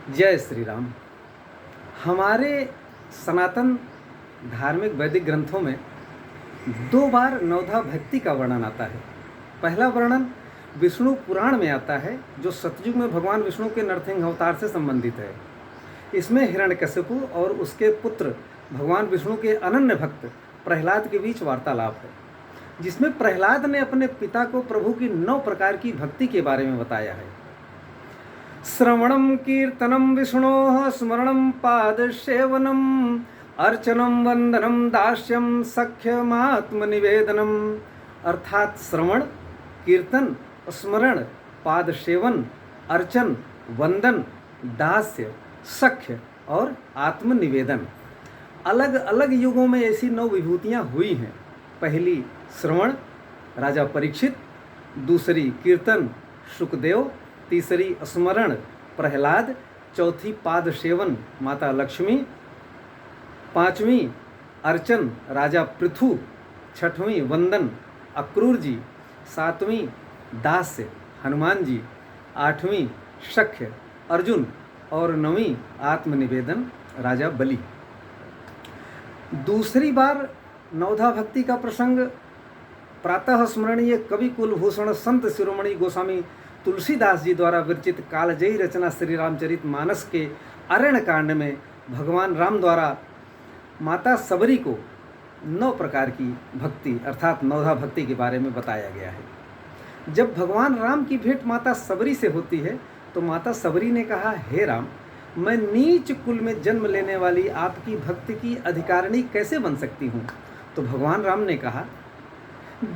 जय श्री राम। हमारे सनातन धार्मिक वैदिक ग्रंथों में दो बार नवधा भक्ति का वर्णन आता है। पहला वर्णन विष्णु पुराण में आता है, जो सतयुग में भगवान विष्णु के नरसिंह अवतार से संबंधित है। इसमें हिरण्यकशिपु और उसके पुत्र भगवान विष्णु के अनन्य भक्त प्रहलाद के बीच वार्तालाप है, जिसमें प्रहलाद ने अपने पिता को प्रभु की 9 प्रकार की भक्ति के बारे में बताया है। श्रवणं कीर्तनं विष्णोः स्मरणं पादसेवनम् अर्चनं वंदनं दास्यं सख्यमात्मनिवेदनम। अर्थात श्रवण, कीर्तन, स्मरण, पाद सेवन, अर्चन, वंदन, दास्य, सख्य और आत्मनिवेदन। अलग अलग युगों में ऐसी 9 विभूतियाँ हुई हैं। पहली श्रवण राजा परीक्षित, दूसरी कीर्तन शुकदेव, तीसरी स्मरण प्रहलाद, चौथी पाद सेवन माता लक्ष्मी, पांचवी अर्चन राजा पृथु, छठवीं वंदन अक्रूर जी, सातवीं दास्य हनुमान जी, आठवीं सख्य अर्जुन और 9वीं आत्मनिवेदन राजा बलि। दूसरी बार नवधा भक्ति का प्रसंग प्रातः स्मरणीय कवि कुलभूषण संत शिरोमणि गोस्वामी तुलसीदास जी द्वारा विरचित कालजयी रचना श्री रामचरित मानस के अरण्य कांड में भगवान राम द्वारा माता सबरी को 9 प्रकार की भक्ति अर्थात नवधा भक्ति के बारे में बताया गया है। जब भगवान राम की भेंट माता सबरी से होती है तो माता सबरी ने कहा, हे राम, मैं नीच कुल में जन्म लेने वाली आपकी भक्ति की अधिकारिणी कैसे बन सकती हूँ? तो भगवान राम ने कहा,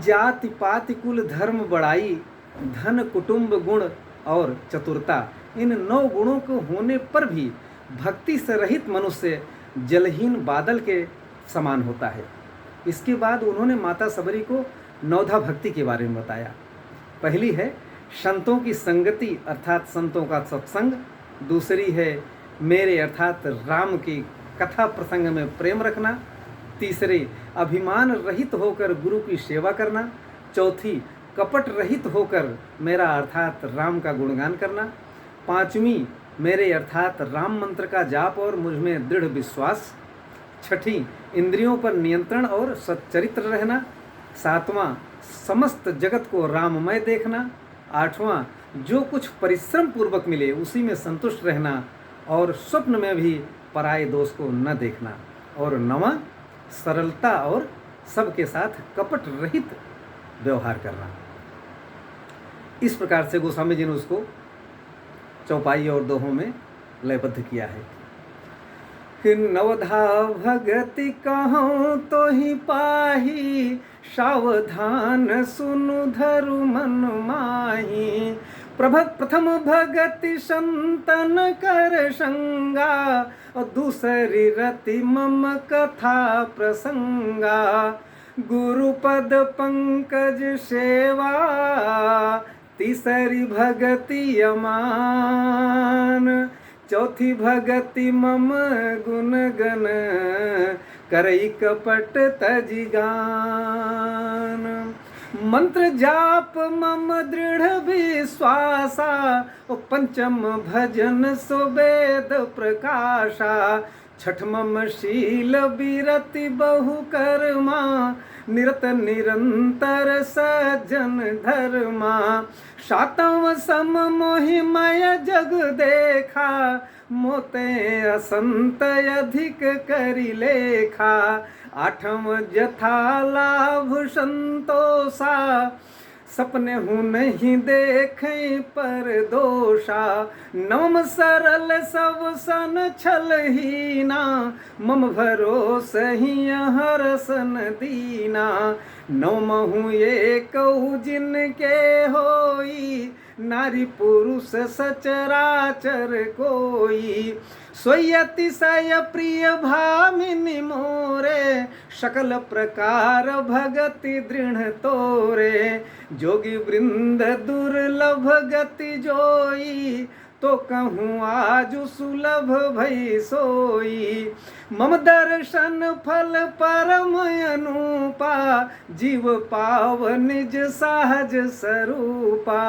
जाति पाति कुल धर्म बड़ाई, धन कुटुंब गुण और चतुरता, इन 9 गुणों को होने पर भी भक्ति से रहित मनुष्य जलहीन बादल के समान होता है। इसके बाद उन्होंने माता सबरी को नवधा भक्ति के बारे में बताया। पहली है संतों की संगति अर्थात संतों का सत्संग, दूसरी है मेरे अर्थात राम की कथा प्रसंग में प्रेम रखना, तीसरी अभिमान रहित होकर गुरु की सेवा करना, चौथी कपट रहित होकर मेरा अर्थात राम का गुणगान करना, पांचवी मेरे अर्थात राम मंत्र का जाप और मुझ में दृढ़ विश्वास, छठी इंद्रियों पर नियंत्रण और सच्चरित्र रहना, सातवां समस्त जगत को राममय देखना, आठवां जो कुछ परिश्रम पूर्वक मिले उसी में संतुष्ट रहना और स्वप्न में भी पराये दोष को न देखना, और 9वां सरलता और सबके साथ कपट रहित व्यवहार करना। इस प्रकार से गोस्वामी जी ने उसको चौपाई और दोहों में लयबद्ध किया है। फिर नवधा भगति कहूँ तो ही पाही, सावधान सुनु धरु मन माही। प्रथम भगति संतन कर संगा, और दूसरी रति मम कथा प्रसंगा। गुरुपद पंकज सेवा, तीसरी भगति अमान, चौथी भगति मम गुण गण, करई कपट तजिगान। मंत्र जाप मम दृढ़ विश्वासा, पंचम भजन सुवेद प्रकाशा। छठ मम शील विरति बहु कर्मा, निरत निरंतर सज्जन धर्मा। सातव सम मोहिमय जग देखा, मोते असंत अधिक करि लेखा। आठम जथा लाभ संतोषा, सपने हूँ नहीं देखें पर दोषा। नवम सरल सब सन छल हीना, मम भरोस ही हरसन दीना। नवम हूँ एक जिनके होई, नारी पुरुष सचराचर कोई। सोई अतिशय प्रिय भामिनी मोरे, सकल प्रकार भगति दृढ़ तोरे। जोगी वृंद दुर्लभ गति जोई, तो कहूँ आज सुलभ भई सोई। मम दर्शन फल परम अनुपा, जीव पाव निज सहज स्वरूपा।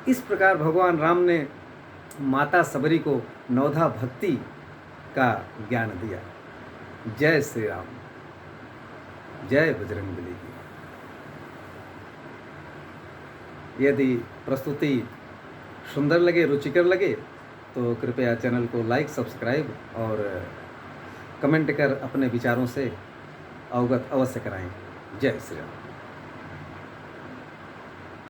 इस प्रकार भगवान राम ने माता सबरी को नवधा भक्ति का ज्ञान दिया। जय श्री राम, जय बजरंगबली की। यदि प्रस्तुति सुंदर लगे, रुचिकर लगे तो कृपया चैनल को लाइक, सब्सक्राइब और कमेंट कर अपने विचारों से अवगत अवश्य कराएं। जय श्री राम।